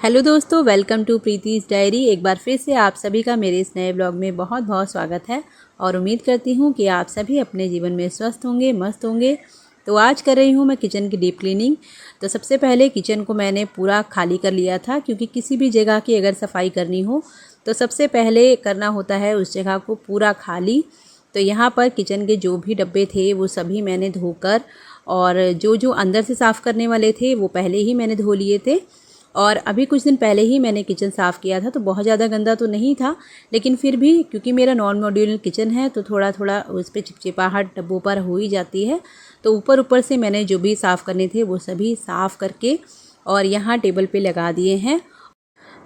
Hello दोस्तों, welcome to प्रीति's diary. एक बार फिर से आप सभी का मेरे इस नए ब्लॉग में बहुत बहुत स्वागत है और उम्मीद करती हूँ कि आप सभी अपने जीवन में स्वस्थ होंगे, मस्त होंगे। तो आज कर रही हूँ मैं किचन की डीप क्लीनिंग। तो सबसे पहले किचन को मैंने पूरा खाली कर लिया था, क्योंकि किसी भी जगह की अगर सफाई करनी हो तो सबसे पहले करना होता है उस जगह को पूरा खाली। तो यहाँ पर किचन के जो भी डब्बे थे वो सभी मैंने धोकर, और जो अंदर से साफ़ करने वाले थे वो पहले ही मैंने धो लिए थे। और अभी कुछ दिन पहले ही मैंने किचन साफ़ किया था, तो बहुत ज़्यादा गंदा तो नहीं था, लेकिन फिर भी क्योंकि मेरा नॉन मॉड्यूलर किचन है तो थोड़ा थोड़ा उस पर चिपचिपाहट डब्बों पर हो ही जाती है। तो ऊपर ऊपर से मैंने जो भी साफ़ करने थे वो सभी साफ़ करके और यहाँ टेबल पे लगा दिए हैं।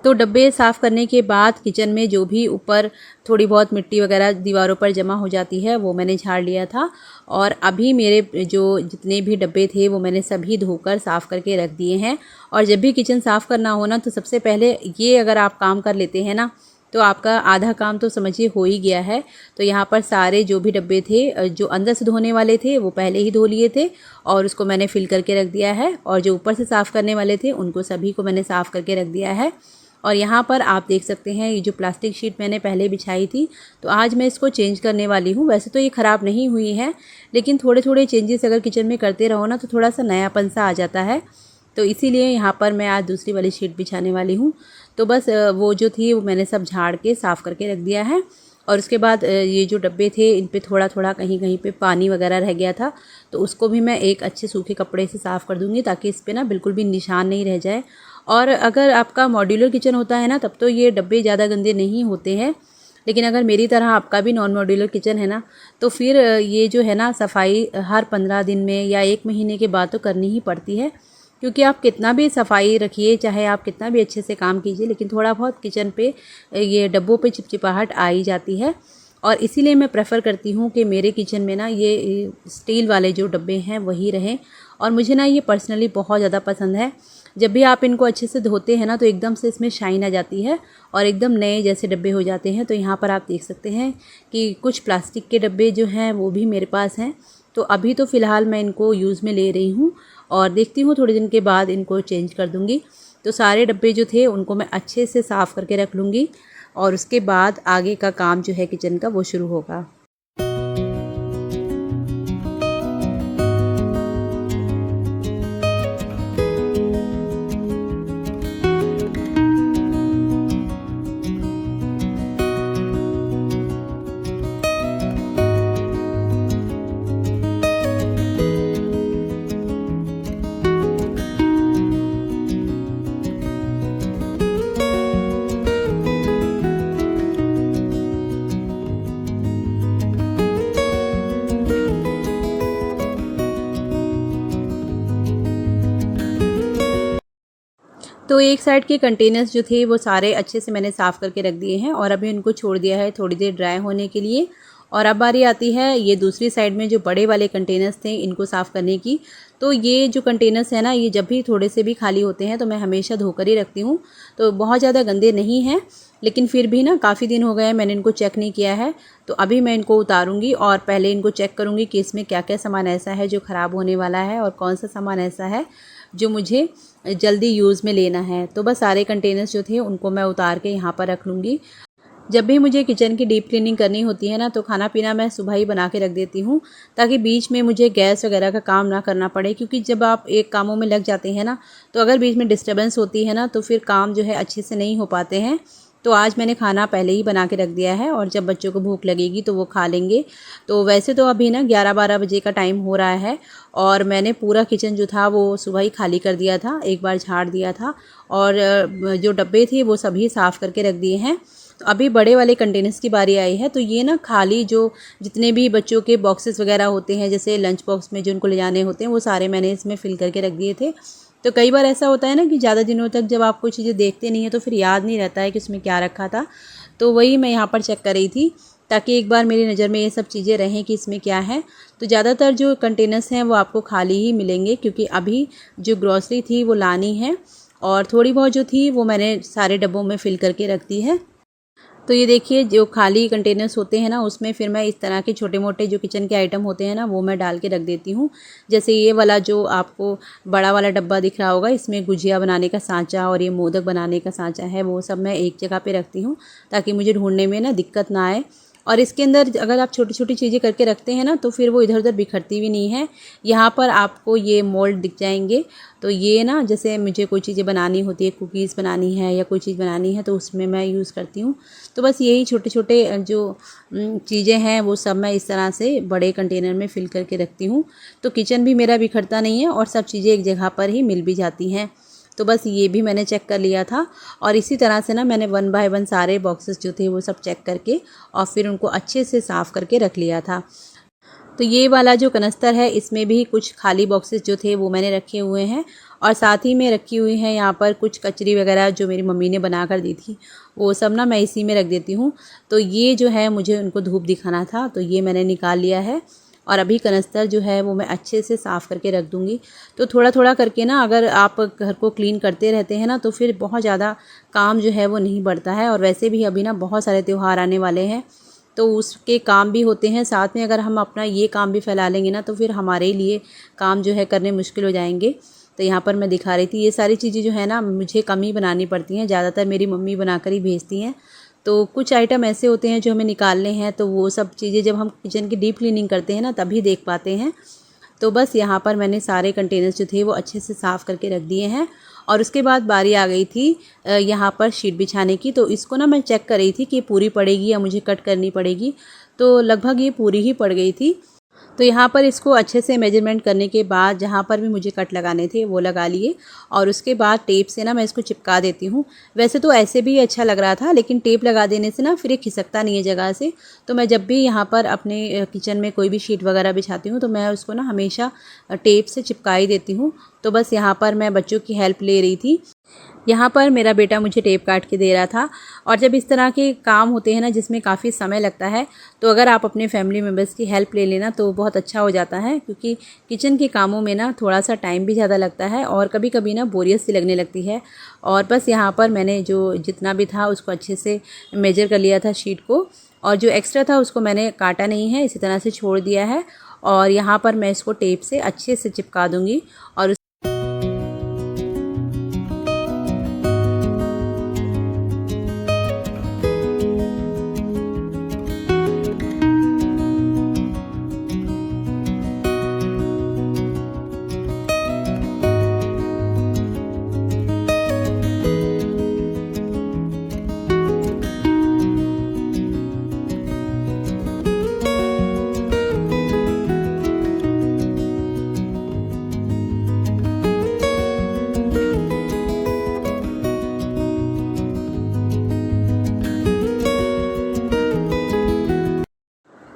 तो डब्बे साफ़ करने के बाद किचन में जो भी ऊपर थोड़ी बहुत मिट्टी वगैरह दीवारों पर जमा हो जाती है वो मैंने झाड़ लिया था। और अभी मेरे जो जितने भी डब्बे थे वो मैंने सभी धोकर साफ़ करके रख दिए हैं। और जब भी किचन साफ़ करना हो ना, तो सबसे पहले ये अगर आप काम कर लेते हैं ना, तो आपका आधा काम तो समझिए हो ही गया है। तो यहाँ पर सारे जो भी डब्बे थे जो अंदर से धोने वाले थे वो पहले ही धो लिए थे और उसको मैंने फिल करके रख दिया है। और जो ऊपर से साफ़ करने वाले थे उनको सभी को मैंने साफ़ करके रख दिया है। और यहाँ पर आप देख सकते हैं ये जो प्लास्टिक शीट मैंने पहले बिछाई थी, तो आज मैं इसको चेंज करने वाली हूँ। वैसे तो ये ख़राब नहीं हुई है, लेकिन थोड़े थोड़े चेंजेस अगर किचन में करते रहो ना तो थोड़ा सा नयापन सा आ जाता है। तो इसीलिए यहाँ पर मैं आज दूसरी वाली शीट बिछाने वाली हूँ। तो बस वो जो थी वो मैंने सब झाड़ के साफ़ करके रख दिया है। और उसके बाद ये जो डब्बे थे इन पे थोड़ा थोड़ा कहीं कहीं पे पानी वगैरह रह गया था, तो उसको भी मैं एक अच्छे सूखे कपड़े से साफ़ कर दूँगी, ताकि इस पर ना बिल्कुल भी निशान नहीं रह जाए। और अगर आपका मॉड्यूलर किचन होता है ना, तब तो ये डब्बे ज़्यादा गंदे नहीं होते हैं। लेकिन अगर मेरी तरह आपका भी नॉन मॉड्यूलर किचन है ना, तो फिर ये जो है ना सफाई हर 15 दिन में या 1 महीने के बाद तो करनी ही पड़ती है। क्योंकि आप कितना भी सफाई रखिए, चाहे आप कितना भी अच्छे से काम कीजिए, लेकिन थोड़ा बहुत किचन पे ये डब्बों पे चिपचिपाहट आ ही जाती है। और इसीलिए मैं प्रेफर करती हूँ कि मेरे किचन में ना ये स्टील वाले जो डब्बे हैं वही रहें। और मुझे ना ये पर्सनली बहुत ज़्यादा पसंद है। जब भी आप इनको अच्छे से धोते हैं ना, तो एकदम से इसमें शाइन आ जाती है और एकदम नए जैसे डब्बे हो जाते हैं। तो यहाँ पर आप देख सकते हैं कि कुछ प्लास्टिक के डब्बे जो हैं वो भी मेरे पास हैं। तो अभी तो फ़िलहाल मैं इनको यूज़ में ले रही हूँ और देखती हूँ थोड़े दिन के बाद इनको चेंज कर दूँगी। तो सारे डब्बे जो थे उनको मैं अच्छे से साफ़ करके रख लूँगी और उसके बाद आगे का काम जो है किचन का वो शुरू होगा। तो एक साइड के कंटेनर्स जो थे वो सारे अच्छे से मैंने साफ़ करके रख दिए हैं और अभी उनको छोड़ दिया है थोड़ी देर ड्राई होने के लिए। और अब बारी आती है ये दूसरी साइड में जो बड़े वाले कंटेनर्स थे इनको साफ़ करने की। तो ये जो कंटेनर्स है ना, ये जब भी थोड़े से भी खाली होते हैं तो मैं हमेशा धोकर ही रखती हूँ। तो बहुत ज़्यादा गंदे नहीं हैं, लेकिन फिर भी ना काफ़ी दिन हो गए हैं मैंने इनको चेक नहीं किया है। तो अभी मैं इनको उतारूँगी और पहले इनको चेक करूँगी कि इसमें क्या क्या सामान ऐसा है जो ख़राब होने वाला है और कौन सा सामान ऐसा है जो मुझे जल्दी यूज़ में लेना है। तो बस सारे कंटेनर्स जो थे उनको मैं उतार के यहाँ पर रख लूँगी। जब भी मुझे किचन की डीप क्लीनिंग करनी होती है ना, तो खाना पीना मैं सुबह ही बना के रख देती हूँ, ताकि बीच में मुझे गैस वगैरह का काम ना करना पड़े। क्योंकि जब आप एक कामों में लग जाते हैं ना, तो अगर बीच में डिस्टर्बेंस होती है ना, तो फिर काम जो है अच्छे से नहीं हो पाते हैं। तो आज मैंने खाना पहले ही बना के रख दिया है और जब बच्चों को भूख लगेगी तो वो खा लेंगे। तो वैसे तो अभी ना 11-12 बजे का टाइम हो रहा है और मैंने पूरा किचन जो था वो सुबह ही खाली कर दिया था, एक बार झाड़ दिया था और जो डब्बे थे वो सभी साफ़ करके रख दिए हैं। तो अभी बड़े वाले कंटेनर्स की बारी आई है। तो ये ना खाली जो जितने भी बच्चों के बॉक्सेस वगैरह होते हैं, जैसे लंच बॉक्स में जो उनको ले जाने होते हैं, वो सारे मैंने इसमें फ़िल करके रख दिए थे। तो कई बार ऐसा होता है ना कि ज़्यादा दिनों तक जब आप कोई चीज़ें देखते नहीं हैं तो फिर याद नहीं रहता है कि उसमें क्या रखा था। तो वही मैं यहाँ पर चेक कर रही थी, ताकि एक बार मेरी नज़र में ये सब चीज़ें रहें कि इसमें क्या है। तो ज़्यादातर जो कंटेनर्स हैं वो आपको खाली ही मिलेंगे, क्योंकि अभी जो ग्रॉसरी थी वो लानी है और थोड़ी बहुत जो थी वो मैंने सारे डब्बों में फ़िल करके रख दी है। तो ये देखिए जो खाली कंटेनर्स होते हैं ना, उसमें फिर मैं इस तरह के छोटे मोटे जो किचन के आइटम होते हैं ना, वो मैं डाल के रख देती हूँ। जैसे ये वाला जो आपको बड़ा वाला डब्बा दिख रहा होगा, इसमें गुजिया बनाने का सांचा और ये मोदक बनाने का सांचा है, वो सब मैं एक जगह पे रखती हूँ ताकि मुझे ढूंढने में ना दिक्कत ना आए। और इसके अंदर अगर आप छोटी छोटी चीज़ें करके रखते हैं ना, तो फिर वो इधर उधर बिखरती भी नहीं है। यहाँ पर आपको ये मोल्ड दिख जाएंगे। तो ये ना जैसे मुझे कोई चीज़ें बनानी होती है, कुकीज़ बनानी है या कोई चीज़ बनानी है, तो उसमें मैं यूज़ करती हूँ। तो बस यही छोटे छोटे जो चीज़ें हैं वो सब मैं इस तरह से बड़े कंटेनर में फ़िल करके रखती हूँ। तो किचन भी मेरा बिखरता नहीं है और सब चीज़ें एक जगह पर ही मिल भी जाती हैं। तो बस ये भी मैंने चेक कर लिया था और इसी तरह से ना मैंने 1 बाय 1 सारे बॉक्सेस जो थे वो सब चेक करके और फिर उनको अच्छे से साफ़ करके रख लिया था। तो ये वाला जो कनस्तर है, इसमें भी कुछ खाली बॉक्सेस जो थे वो मैंने रखे हुए हैं और साथ ही में रखी हुई हैं यहाँ पर कुछ कचरी वगैरह जो मेरी मम्मी ने बना कर दी थी, वो सब ना मैं इसी में रख देती हूँ। तो ये जो है मुझे उनको धूप दिखाना था, तो ये मैंने निकाल लिया है और अभी कनस्तर जो है वो मैं अच्छे से साफ़ करके रख दूँगी। तो थोड़ा थोड़ा करके ना अगर आप घर को क्लीन करते रहते हैं ना, तो फिर बहुत ज़्यादा काम जो है वो नहीं बढ़ता है। और वैसे भी अभी ना बहुत सारे त्यौहार आने वाले हैं, तो उसके काम भी होते हैं साथ में। अगर हम अपना ये काम भी फैला लेंगे ना, तो फिर हमारे लिए काम जो है करने मुश्किल हो जाएंगे। तो यहाँ पर मैं दिखा रही थी, ये सारी चीज़ें जो है ना मुझे कम ही बनानी पड़ती हैं, ज़्यादातर मेरी मम्मी बनाकर ही भेजती हैं। तो कुछ आइटम ऐसे होते हैं जो हमें निकालने हैं, तो वो सब चीज़ें जब हम किचन की डीप क्लीनिंग करते हैं ना, तभी देख पाते हैं। तो बस यहाँ पर मैंने सारे कंटेनर्स जो थे वो अच्छे से साफ़ करके रख दिए हैं। और उसके बाद बारी आ गई थी यहाँ पर शीट बिछाने की। तो इसको ना मैं चेक कर रही थी कि पूरी पड़ेगी या मुझे कट करनी पड़ेगी। तो लगभग ये पूरी ही पड़ गई थी। तो यहाँ पर इसको अच्छे से मेजरमेंट करने के बाद जहाँ पर भी मुझे कट लगाने थे वो लगा लिए और उसके बाद टेप से ना मैं इसको चिपका देती हूँ। वैसे तो ऐसे भी अच्छा लग रहा था, लेकिन टेप लगा देने से ना फिर ये खिसकता नहीं है जगह से। तो मैं जब भी यहाँ पर अपने किचन में कोई भी शीट वगैरह बिछाती हूँ, तो मैं उसको ना हमेशा टेप से चिपका ही देती हूँ। तो बस यहाँ पर मैं बच्चों की हेल्प ले रही थी। यहाँ पर मेरा बेटा मुझे टेप काट के दे रहा था। और जब इस तरह के काम होते हैं ना जिसमें काफ़ी समय लगता है, तो अगर आप अपने फैमिली मेम्बर्स की हेल्प ले लेना तो बहुत अच्छा हो जाता है, क्योंकि किचन के कामों में ना थोड़ा सा टाइम भी ज़्यादा लगता है और कभी कभी ना बोरियत सी लगने लगती है। और बस यहाँ पर मैंने जो जितना भी था उसको अच्छे से मेजर कर लिया था शीट को, और जो एक्स्ट्रा था उसको मैंने काटा नहीं है, इसी तरह से छोड़ दिया है। और यहाँ पर मैं इसको टेप से अच्छे से चिपका दूँगी। और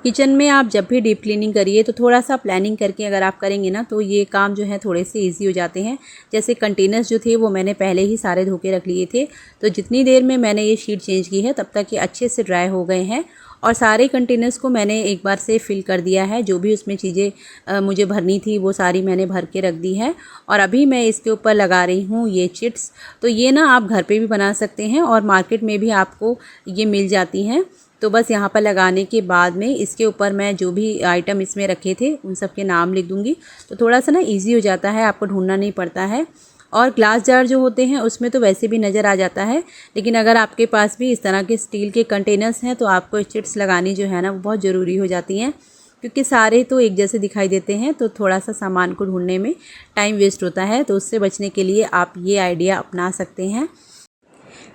किचन में आप जब भी डीप क्लीनिंग करिए तो थोड़ा सा प्लानिंग करके अगर आप करेंगे ना, तो ये काम जो है थोड़े से इजी हो जाते हैं। जैसे कंटेनर्स जो थे वो मैंने पहले ही सारे धो के रख लिए थे, तो जितनी देर में मैंने ये शीट चेंज की है तब तक ये अच्छे से ड्राई हो गए हैं। और सारे कंटेनर्स को मैंने एक बार से फिल कर दिया है। जो भी उसमें चीज़ें मुझे भरनी थी वो सारी मैंने भर के रख दी है। और अभी मैं इसके ऊपर लगा रही हूँ ये चिट्स। तो ये ना आप घर पे भी बना सकते हैं और मार्केट में भी आपको ये मिल जाती हैं। तो बस यहाँ पर लगाने के बाद में इसके ऊपर मैं जो भी आइटम इसमें रखे थे उन सब के नाम लिख दूँगी, तो थोड़ा सा ना ईजी हो जाता है, आपको ढूंढना नहीं पड़ता है। और ग्लास जार जो होते हैं उसमें तो वैसे भी नज़र आ जाता है, लेकिन अगर आपके पास भी इस तरह के स्टील के कंटेनर्स हैं तो आपको चिट्स लगानी जो है ना वो बहुत ज़रूरी हो जाती हैं, क्योंकि सारे तो एक जैसे दिखाई देते हैं, तो थोड़ा सा सामान को ढूंढने में टाइम वेस्ट होता है। तो उससे बचने के लिए आप ये आइडिया अपना सकते हैं।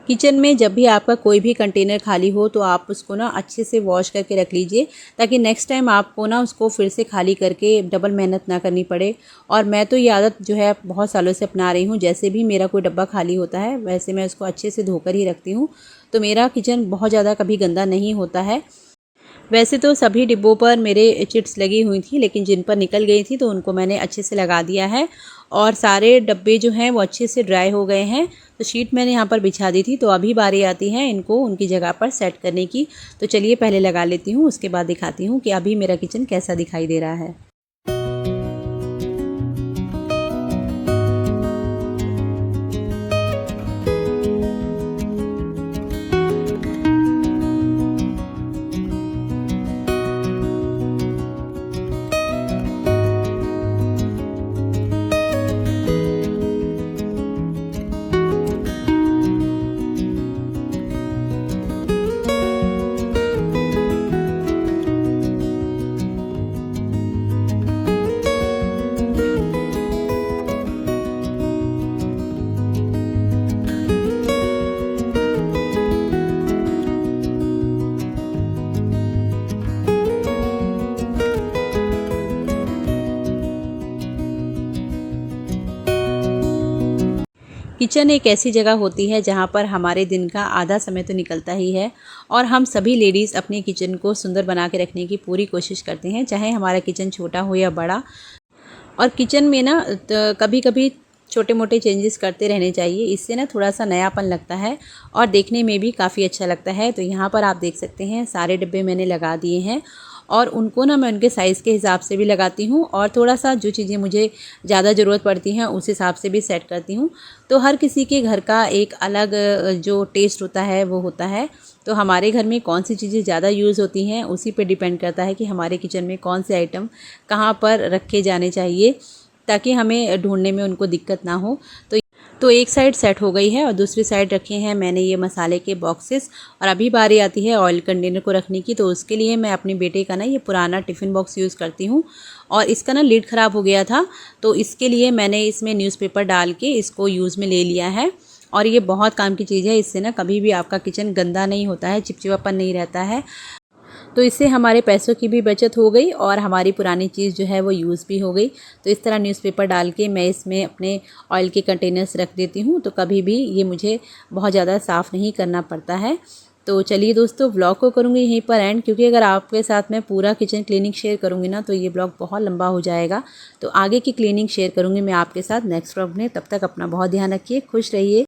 किचन में जब भी आपका कोई भी कंटेनर खाली हो तो आप उसको ना अच्छे से वॉश करके रख लीजिए, ताकि नेक्स्ट टाइम आपको ना उसको फिर से खाली करके डबल मेहनत ना करनी पड़े। और मैं तो ये आदत जो है बहुत सालों से अपना रही हूँ। जैसे भी मेरा कोई डब्बा खाली होता है वैसे मैं उसको अच्छे से धोकर ही रखती हूँ, तो मेरा किचन बहुत ज़्यादा कभी गंदा नहीं होता है। वैसे तो सभी डिब्बों पर मेरे चिट्स लगी हुई थी, लेकिन जिन पर निकल गई थी तो उनको मैंने अच्छे से लगा दिया है। और सारे डब्बे जो हैं वो अच्छे से ड्राई हो गए हैं। तो शीट मैंने यहाँ पर बिछा दी थी, तो अभी बारी आती है इनको उनकी जगह पर सेट करने की। तो चलिए पहले लगा लेती हूँ, उसके बाद दिखाती हूँ कि अभी मेरा किचन कैसा दिखाई दे रहा है। किचन एक ऐसी जगह होती है जहाँ पर हमारे दिन का आधा समय तो निकलता ही है और हम सभी लेडीज़ अपने किचन को सुंदर बना के रखने की पूरी कोशिश करते हैं, चाहे हमारा किचन छोटा हो या बड़ा। और किचन में ना कभी कभी छोटे मोटे चेंजेस करते रहने चाहिए, इससे ना थोड़ा सा नयापन लगता है और देखने में भी काफ़ी अच्छा लगता है। तो यहाँ पर आप देख सकते हैं सारे डिब्बे मैंने लगा दिए हैं और उनको ना मैं उनके साइज़ के हिसाब से भी लगाती हूँ और थोड़ा सा जो चीज़ें मुझे ज़्यादा ज़रूरत पड़ती हैं उस हिसाब से भी सेट करती हूँ। तो हर किसी के घर का एक अलग जो टेस्ट होता है वो होता है। तो हमारे घर में कौन सी चीज़ें ज़्यादा यूज़ होती हैं उसी पे डिपेंड करता है कि हमारे किचन में कौन से आइटम कहाँ पर रखे जाने चाहिए ताकि हमें ढूंढने में उनको दिक्कत ना हो। तो एक साइड सेट हो गई है और दूसरी साइड रखे हैं मैंने ये मसाले के बॉक्सेस। और अभी बारी आती है ऑयल कंटेनर को रखने की। तो उसके लिए मैं अपने बेटे का ना ये पुराना टिफ़िन बॉक्स यूज़ करती हूँ और इसका ना लिड ख़राब हो गया था, तो इसके लिए मैंने इसमें न्यूज़पेपर डाल के इसको यूज़ में ले लिया है। और ये बहुत काम की चीज़ है, इससे ना कभी भी आपका किचन गंदा नहीं होता है, चिपचिपापन नहीं रहता है। तो इससे हमारे पैसों की भी बचत हो गई और हमारी पुरानी चीज़ जो है वो यूज़ भी हो गई। तो इस तरह न्यूज़पेपर डाल के मैं इसमें अपने ऑयल के कंटेनर्स रख देती हूँ, तो कभी भी ये मुझे बहुत ज़्यादा साफ़ नहीं करना पड़ता है। तो चलिए दोस्तों, व्लॉग को करूँगी यहीं पर एंड, क्योंकि अगर आपके साथ मैं पूरा किचन क्लीनिंग शेयर करूँगी ना तो ये ब्लॉग बहुत लंबा हो जाएगा। तो आगे की क्लीनिंग शेयर करूँगी मैं आपके साथ नेक्स्ट व्लॉग में। तब तक अपना बहुत ध्यान रखिए, खुश रहिए।